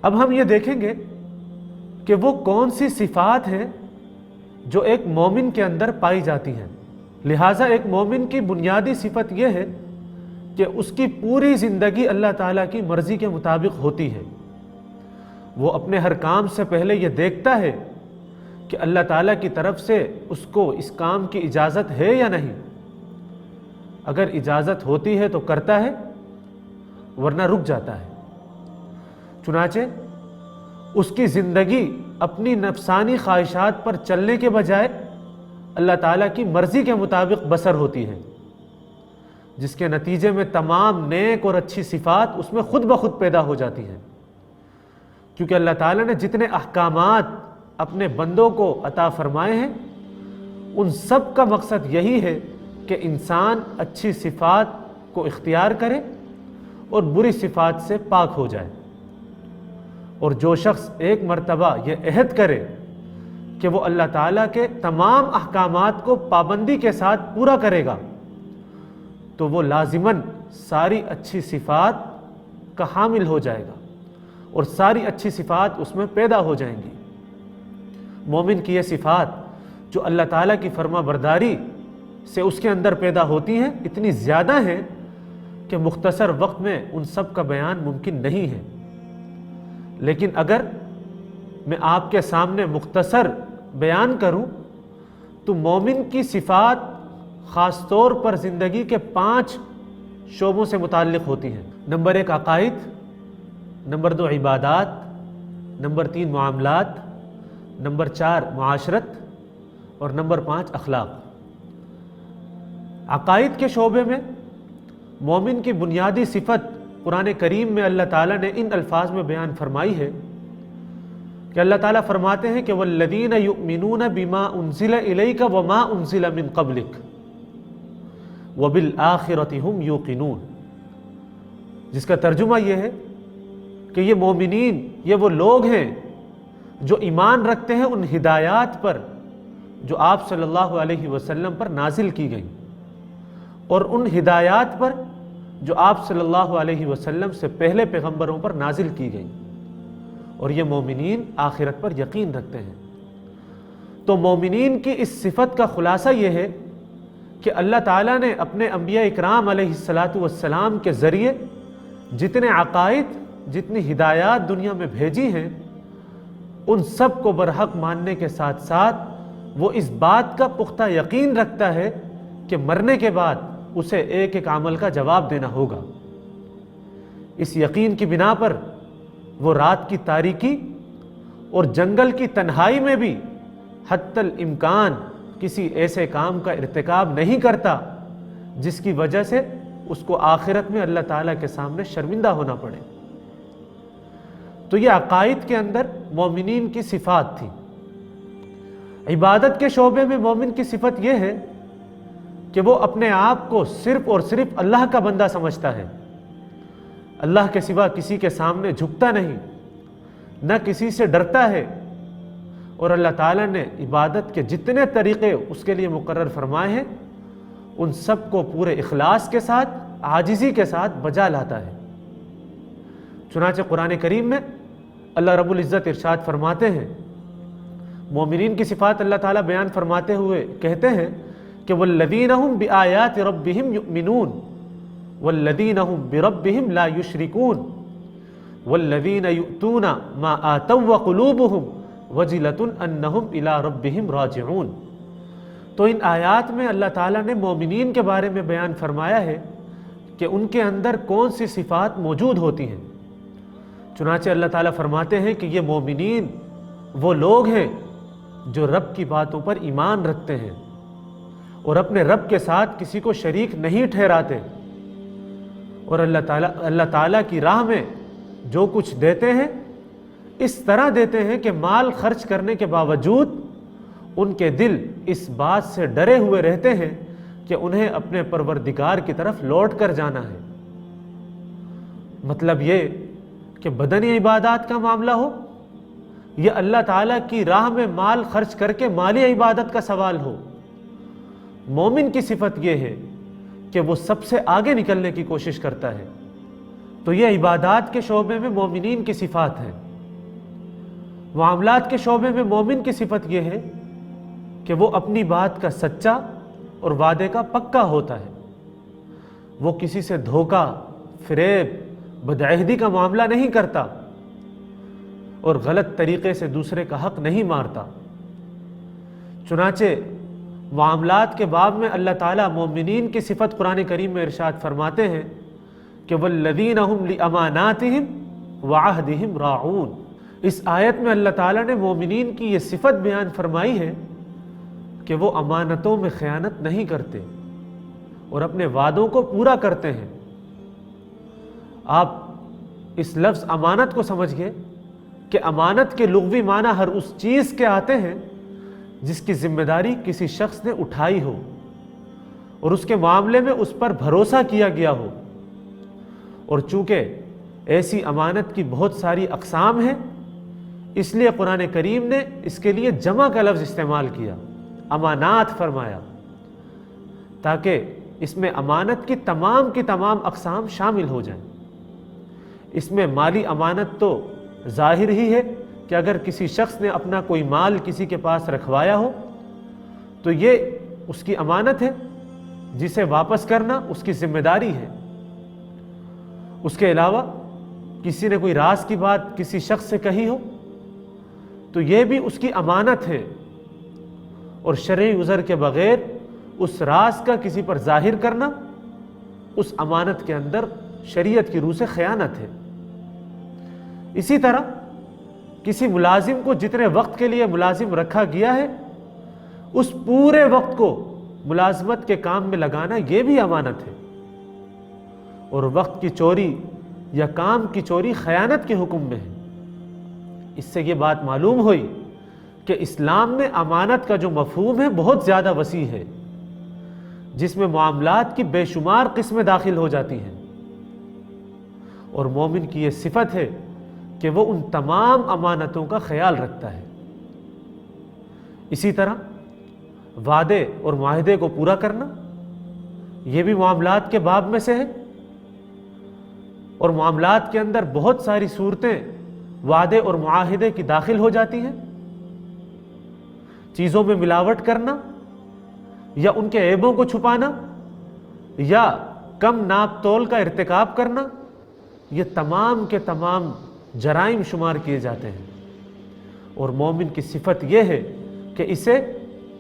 اب ہم یہ دیکھیں گے کہ وہ کون سی صفات ہیں جو ایک مومن کے اندر پائی جاتی ہیں۔ لہٰذا ایک مومن کی بنیادی صفت یہ ہے کہ اس کی پوری زندگی اللہ تعالیٰ کی مرضی کے مطابق ہوتی ہے۔ وہ اپنے ہر کام سے پہلے یہ دیکھتا ہے کہ اللہ تعالیٰ کی طرف سے اس کو اس کام کی اجازت ہے یا نہیں۔ اگر اجازت ہوتی ہے تو کرتا ہے، ورنہ رک جاتا ہے۔ چنانچہ اس کی زندگی اپنی نفسانی خواہشات پر چلنے کے بجائے اللہ تعالیٰ کی مرضی کے مطابق بسر ہوتی ہے، جس کے نتیجے میں تمام نیک اور اچھی صفات اس میں خود بخود پیدا ہو جاتی ہیں، کیونکہ اللہ تعالیٰ نے جتنے احکامات اپنے بندوں کو عطا فرمائے ہیں ان سب کا مقصد یہی ہے کہ انسان اچھی صفات کو اختیار کرے اور بری صفات سے پاک ہو جائے۔ اور جو شخص ایک مرتبہ یہ عہد کرے کہ وہ اللہ تعالیٰ کے تمام احکامات کو پابندی کے ساتھ پورا کرے گا تو وہ لازماً ساری اچھی صفات کا حامل ہو جائے گا اور ساری اچھی صفات اس میں پیدا ہو جائیں گی۔ مومن کی یہ صفات جو اللہ تعالیٰ کی فرما برداری سے اس کے اندر پیدا ہوتی ہیں اتنی زیادہ ہیں کہ مختصر وقت میں ان سب کا بیان ممکن نہیں ہے، لیکن اگر میں آپ کے سامنے مختصر بیان کروں تو مومن کی صفات خاص طور پر زندگی کے 5 شعبوں سے متعلق ہوتی ہیں۔ نمبر 1 عقائد، نمبر 2 عبادات، نمبر 3 معاملات، نمبر 4 معاشرت اور نمبر 5 اخلاق۔ عقائد کے شعبے میں مومن کی بنیادی صفت قرآن کریم میں اللہ تعالیٰ نے ان الفاظ میں بیان فرمائی ہے کہ اللہ تعالیٰ فرماتے ہیں کہ وَالَّذِينَ يُؤْمِنُونَ بِمَا أُنزِلَ إِلَيْكَ وَمَا أُنزِلَ مِن قَبْلِكَ وَبِالْآخِرَةِ هُمْ يُوقِنُونَ، جس کا ترجمہ یہ ہے کہ یہ مومنین، یہ وہ لوگ ہیں جو ایمان رکھتے ہیں ان ہدایات پر جو آپ صلی اللہ علیہ وسلم پر نازل کی گئیں، اور ان ہدایات پر جو آپ صلی اللہ علیہ وسلم سے پہلے پیغمبروں پر نازل کی گئیں، اور یہ مومنین آخرت پر یقین رکھتے ہیں۔ تو مومنین کی اس صفت کا خلاصہ یہ ہے کہ اللہ تعالیٰ نے اپنے انبیاء اکرام علیہ السلام کے ذریعے جتنے عقائد، جتنی ہدایات دنیا میں بھیجی ہیں ان سب کو برحق ماننے کے ساتھ ساتھ وہ اس بات کا پختہ یقین رکھتا ہے کہ مرنے کے بعد اسے ایک ایک عمل کا جواب دینا ہوگا۔ اس یقین کی بنا پر وہ رات کی تاریکی اور جنگل کی تنہائی میں بھی حتی الامکان کسی ایسے کام کا ارتکاب نہیں کرتا جس کی وجہ سے اس کو آخرت میں اللہ تعالیٰ کے سامنے شرمندہ ہونا پڑے۔ تو یہ عقائد کے اندر مومنین کی صفات تھی۔ عبادت کے شعبے میں مومن کی صفت یہ ہے کہ وہ اپنے آپ کو صرف اور صرف اللہ کا بندہ سمجھتا ہے، اللہ کے سوا کسی کے سامنے جھکتا نہیں، نہ کسی سے ڈرتا ہے، اور اللہ تعالیٰ نے عبادت کے جتنے طریقے اس کے لیے مقرر فرمائے ہیں ان سب کو پورے اخلاص کے ساتھ، عاجزی کے ساتھ بجا لاتا ہے۔ چنانچہ قرآن کریم میں اللہ رب العزت ارشاد فرماتے ہیں، مومنین کی صفات اللہ تعالیٰ بیان فرماتے ہوئے کہتے ہیں کہ وَالَّذِينَ هُمْ بِآيَاتِ رَبِّهِمْ يُؤْمِنُونَ وَالَّذِينَ هُمْ بِرَبِّهِمْ لَا يُشْرِكُونَ وَالَّذِينَ يُؤْتُونَ مَا آتَوْا وَقُلُوبُهُمْ وَجِلَةٌ أَنَّهُمْ إِلَىٰ رَبِّهِمْ رَاجِعُونَ۔ تو ان آیات میں اللہ تعالیٰ نے مومنین کے بارے میں بیان فرمایا ہے کہ ان کے اندر کون سی صفات موجود ہوتی ہیں۔ چنانچہ اللہ تعالیٰ فرماتے ہیں کہ یہ مومنین وہ لوگ ہیں جو رب کی باتوں پر ایمان رکھتے ہیں اور اپنے رب کے ساتھ کسی کو شریک نہیں ٹھہراتے، اور اللہ تعالیٰ کی راہ میں جو کچھ دیتے ہیں اس طرح دیتے ہیں کہ مال خرچ کرنے کے باوجود ان کے دل اس بات سے ڈرے ہوئے رہتے ہیں کہ انہیں اپنے پروردگار کی طرف لوٹ کر جانا ہے۔ مطلب یہ کہ بدنی عبادات کا معاملہ ہو یا اللہ تعالیٰ کی راہ میں مال خرچ کر کے مالی عبادت کا سوال ہو، مومن کی صفت یہ ہے کہ وہ سب سے آگے نکلنے کی کوشش کرتا ہے۔ تو یہ عبادات کے شعبے میں مومنین کی صفات ہیں۔ معاملات کے شعبے میں مومن کی صفت یہ ہے کہ وہ اپنی بات کا سچا اور وعدے کا پکا ہوتا ہے۔ وہ کسی سے دھوکہ، فریب، بدعہدی کا معاملہ نہیں کرتا اور غلط طریقے سے دوسرے کا حق نہیں مارتا۔ چنانچہ معاملات کے باب میں اللہ تعالیٰ مومنین کی صفت قرآن کریم میں ارشاد فرماتے ہیں کہ والذین هم لأماناتهم وعہدہم راعون۔ اس آیت میں اللہ تعالیٰ نے مومنین کی یہ صفت بیان فرمائی ہے کہ وہ امانتوں میں خیانت نہیں کرتے اور اپنے وعدوں کو پورا کرتے ہیں۔ آپ اس لفظ امانت کو سمجھ گئے کہ امانت کے لغوی معنی ہر اس چیز کے آتے ہیں جس کی ذمہ داری کسی شخص نے اٹھائی ہو اور اس کے معاملے میں اس پر بھروسہ کیا گیا ہو، اور چونکہ ایسی امانت کی بہت ساری اقسام ہیں اس لیے قرآن کریم نے اس کے لیے جمع کا لفظ استعمال کیا، امانات فرمایا، تاکہ اس میں امانت کی تمام اقسام شامل ہو جائیں۔ اس میں مالی امانت تو ظاہر ہی ہے کہ اگر کسی شخص نے اپنا کوئی مال کسی کے پاس رکھوایا ہو تو یہ اس کی امانت ہے جسے واپس کرنا اس کی ذمہ داری ہے۔ اس کے علاوہ کسی نے کوئی راز کی بات کسی شخص سے کہی ہو تو یہ بھی اس کی امانت ہے، اور شرعی عذر کے بغیر اس راز کا کسی پر ظاہر کرنا اس امانت کے اندر شریعت کی روح سے خیانت ہے۔ اسی طرح کسی ملازم کو جتنے وقت کے لیے ملازم رکھا گیا ہے اس پورے وقت کو ملازمت کے کام میں لگانا یہ بھی امانت ہے، اور وقت کی چوری یا کام کی چوری خیانت کے حکم میں ہے۔ اس سے یہ بات معلوم ہوئی کہ اسلام میں امانت کا جو مفہوم ہے بہت زیادہ وسیع ہے، جس میں معاملات کی بے شمار قسمیں داخل ہو جاتی ہیں، اور مومن کی یہ صفت ہے کہ وہ ان تمام امانتوں کا خیال رکھتا ہے۔ اسی طرح وعدے اور معاہدے کو پورا کرنا یہ بھی معاملات کے باب میں سے ہے، اور معاملات کے اندر بہت ساری صورتیں وعدے اور معاہدے کی داخل ہو جاتی ہیں۔ چیزوں میں ملاوٹ کرنا یا ان کے عیبوں کو چھپانا یا کم ناپ تول کا ارتکاب کرنا، یہ تمام کے تمام جرائم شمار کیے جاتے ہیں، اور مومن کی صفت یہ ہے کہ اسے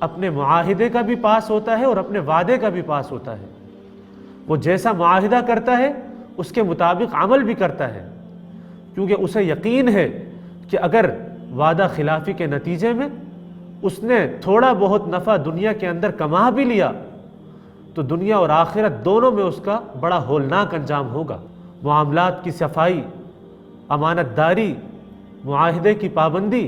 اپنے معاہدے کا بھی پاس ہوتا ہے اور اپنے وعدے کا بھی پاس ہوتا ہے۔ وہ جیسا معاہدہ کرتا ہے اس کے مطابق عمل بھی کرتا ہے، کیونکہ اسے یقین ہے کہ اگر وعدہ خلافی کے نتیجے میں اس نے تھوڑا بہت نفع دنیا کے اندر کما بھی لیا تو دنیا اور آخرت دونوں میں اس کا بڑا ہولناک انجام ہوگا۔ معاملات کی صفائی، امانت داری، معاہدے کی پابندی،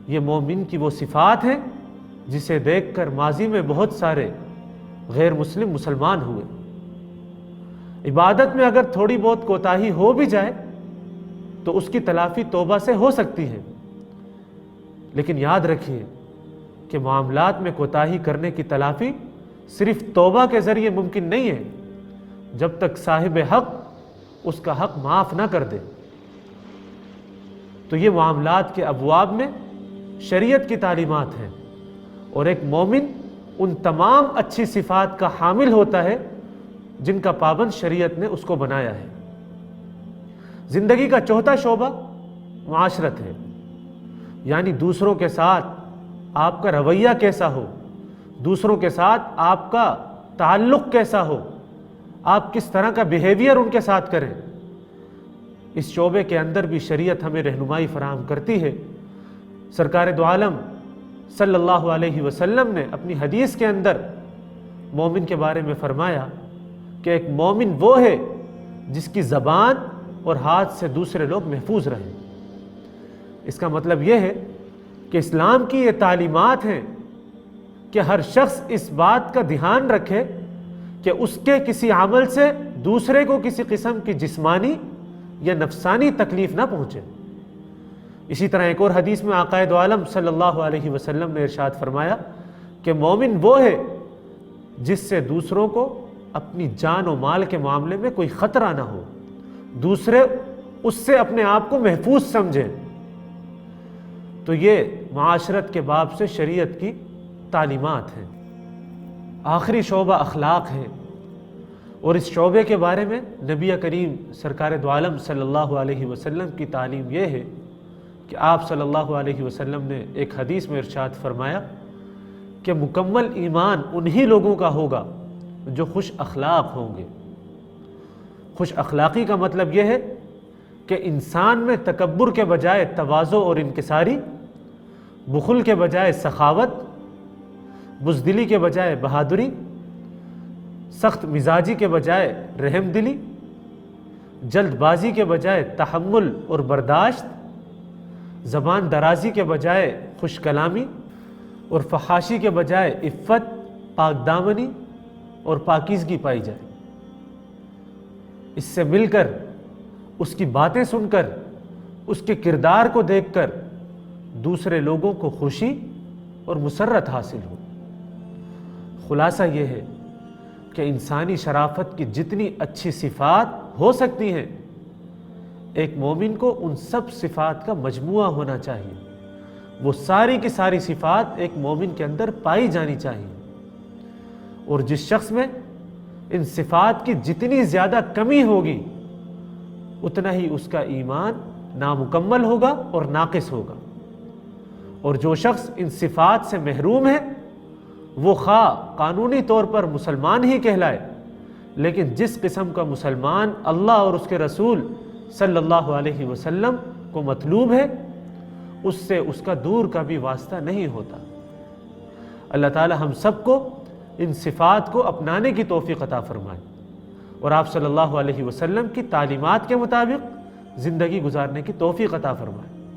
یہ مومن کی وہ صفات ہیں جسے دیکھ کر ماضی میں بہت سارے غیر مسلم مسلمان ہوئے۔ عبادت میں اگر تھوڑی بہت کوتاہی ہو بھی جائے تو اس کی تلافی توبہ سے ہو سکتی ہے، لیکن یاد رکھیے کہ معاملات میں کوتاہی کرنے کی تلافی صرف توبہ کے ذریعے ممکن نہیں ہے جب تک صاحب حق اس کا حق معاف نہ کر دے۔ تو یہ معاملات کے ابواب میں شریعت کی تعلیمات ہیں، اور ایک مومن ان تمام اچھی صفات کا حامل ہوتا ہے جن کا پابند شریعت نے اس کو بنایا ہے۔ زندگی کا چوتھا شعبہ معاشرت ہے، یعنی دوسروں کے ساتھ آپ کا رویہ کیسا ہو، دوسروں کے ساتھ آپ کا تعلق کیسا ہو، آپ کس طرح کا بیہیویئر ان کے ساتھ کریں۔ اس شعبے کے اندر بھی شریعت ہمیں رہنمائی فراہم کرتی ہے۔ سرکار دو عالم صلی اللہ علیہ وسلم نے اپنی حدیث کے اندر مومن کے بارے میں فرمایا کہ ایک مومن وہ ہے جس کی زبان اور ہاتھ سے دوسرے لوگ محفوظ رہیں۔ اس کا مطلب یہ ہے کہ اسلام کی یہ تعلیمات ہیں کہ ہر شخص اس بات کا دھیان رکھے کہ اس کے کسی عمل سے دوسرے کو کسی قسم کی جسمانی یا نفسانی تکلیف نہ پہنچے۔ اسی طرح ایک اور حدیث میں آقا دو عالم صلی اللہ علیہ وسلم نے ارشاد فرمایا کہ مومن وہ ہے جس سے دوسروں کو اپنی جان و مال کے معاملے میں کوئی خطرہ نہ ہو، دوسرے اس سے اپنے آپ کو محفوظ سمجھیں۔ تو یہ معاشرت کے باب سے شریعت کی تعلیمات ہیں۔ آخری شعبہ اخلاق ہے، اور اس شعبے کے بارے میں نبی کریم سرکار دو عالم صلی اللہ علیہ وسلم کی تعلیم یہ ہے کہ آپ صلی اللہ علیہ وسلم نے ایک حدیث میں ارشاد فرمایا کہ مکمل ایمان انہی لوگوں کا ہوگا جو خوش اخلاق ہوں گے۔ خوش اخلاقی کا مطلب یہ ہے کہ انسان میں تکبر کے بجائے تواضع اور انکساری، بخل کے بجائے سخاوت، بزدلی کے بجائے بہادری، سخت مزاجی کے بجائے رحم دلی، جلد بازی کے بجائے تحمل اور برداشت، زبان درازی کے بجائے خوش کلامی، اور فحاشی کے بجائے عفت، پاک دامنی اور پاکیزگی پائی جائے۔ اس سے مل کر، اس کی باتیں سن کر، اس کے کردار کو دیکھ کر دوسرے لوگوں کو خوشی اور مسرت حاصل ہو۔ خلاصہ یہ ہے کہ انسانی شرافت کی جتنی اچھی صفات ہو سکتی ہیں، ایک مومن کو ان سب صفات کا مجموعہ ہونا چاہیے۔ وہ ساری کی ساری صفات ایک مومن کے اندر پائی جانی چاہیے، اور جس شخص میں ان صفات کی جتنی زیادہ کمی ہوگی اتنا ہی اس کا ایمان نامکمل ہوگا اور ناقص ہوگا، اور جو شخص ان صفات سے محروم ہے وہ خواہ قانونی طور پر مسلمان ہی کہلائے، لیکن جس قسم کا مسلمان اللہ اور اس کے رسول صلی اللہ علیہ وسلم کو مطلوب ہے، اس سے اس کا دور کا بھی واسطہ نہیں ہوتا۔ اللہ تعالی ہم سب کو ان صفات کو اپنانے کی توفیق عطا فرمائے، اور آپ صلی اللہ علیہ وسلم کی تعلیمات کے مطابق زندگی گزارنے کی توفیق عطا فرمائے۔